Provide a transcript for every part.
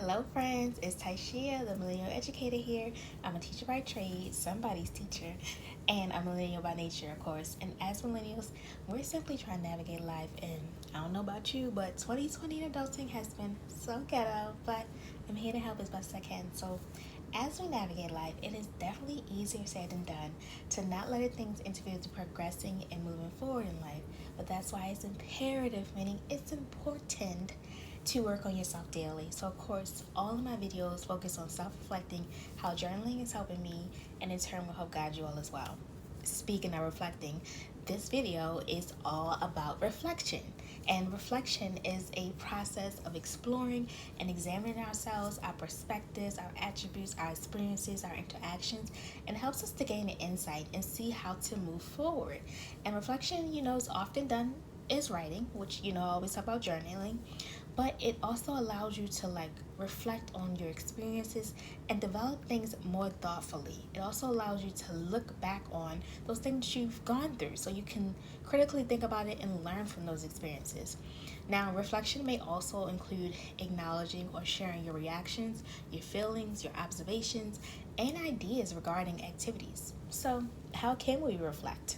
Hello, friends. It's Taishia, the Millennial Educator here. I'm a teacher by trade, somebody's teacher, and a millennial by nature, of course. And as millennials, we're simply trying to navigate life. And I don't know about you, but 2020 and adulting has been so ghetto, but I'm here to help as best I can. So, as we navigate life, it is definitely easier said than done to not let things interfere with progressing and moving forward in life. But that's why it's imperative, meaning it's important to work on yourself daily. So, of course, all of my videos focus on self reflecting, how journaling is helping me, and in turn will help guide you all as well. Speaking of reflecting, this video is all about reflection. And reflection is a process of exploring and examining ourselves, our perspectives, our attributes, our experiences, our interactions, and helps us to gain an insight and see how to move forward. And reflection, is often done is writing, which I always talk about journaling, but it also allows you to reflect on your experiences and develop things more thoughtfully. It also allows you to look back on those things you've gone through so you can critically think about it and learn from those experiences. Now, reflection may also include acknowledging or sharing your reactions, your feelings, your observations, and ideas regarding activities. So, how can we reflect?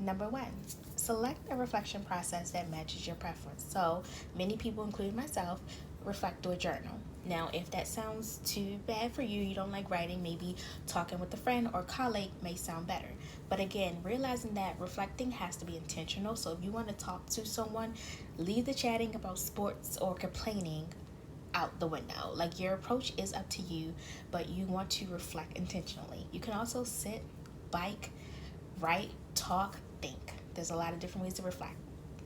Number one, select a reflection process that matches your preference. So, many people, including myself, reflect through a journal. Now, if that sounds too bad for you, you don't like writing, maybe talking with a friend or colleague may sound better. But again, realizing that reflecting has to be intentional. So, if you want to talk to someone, leave the chatting about sports or complaining out the window. Like, your approach is up to you, but you want to reflect intentionally. You can also sit, bike, write, talk, think. There's a lot of different ways to reflect.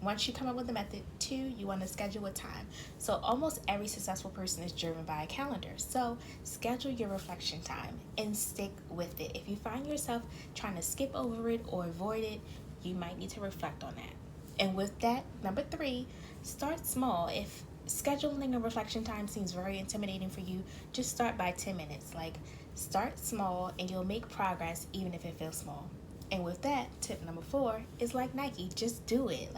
Once you come up with a method, two, you want to schedule a time. So almost every successful person is driven by a calendar. So schedule your reflection time and stick with it. If you find yourself trying to skip over it or avoid it, you might need to reflect on that. And with that, number three, start small. If scheduling a reflection time seems very intimidating for you, just start by 10 minutes. Start small and you'll make progress even if it feels small. And with that, tip number four is like Nike, just do it.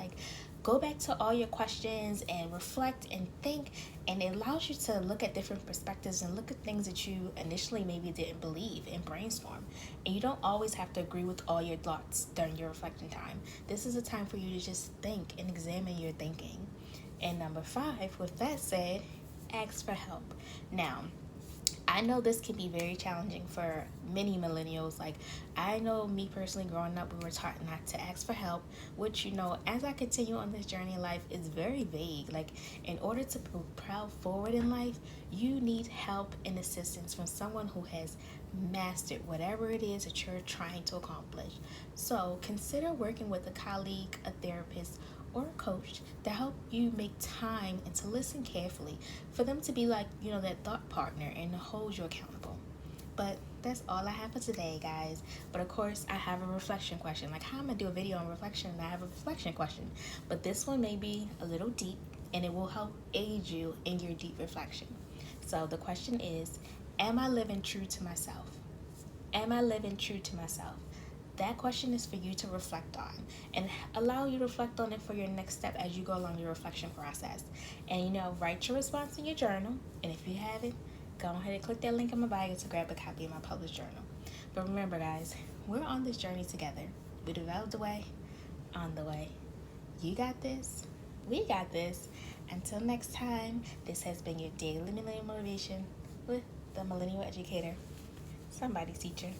Go back to all your questions and reflect and think, and it allows you to look at different perspectives and look at things that you initially maybe didn't believe and brainstorm. And you don't always have to agree with all your thoughts during your reflection time. This is a time for you to just think and examine your thinking. And number five, with that said, ask for help. Now, I know this can be very challenging for many millennials. I know me personally, growing up, we were taught not to ask for help, which, as I continue on this journey in life, is very vague. In order to propel forward in life, you need help and assistance from someone who has mastered whatever it is that you're trying to accomplish. So consider working with a colleague, a therapist, or a coach to help you make time and to listen carefully, for them to be that thought partner and to hold you accountable. But that's all I have for today, guys. But of course, I have a reflection question. How am I do a video on reflection and I have a reflection question? But this one may be a little deep and it will help aid you in your deep reflection. So the question is, am I living true to myself? Am I living true to myself? That question is for you to reflect on and allow you to reflect on it for your next step as you go along your reflection process. And write your response in your journal. And if you haven't, go ahead and click that link in my bio to grab a copy of my published journal. But remember, guys, we're on this journey together. We developed the way, on the way. You got this. We got this. Until next time, this has been your daily millennial motivation with the Millennial Educator, somebody's teacher.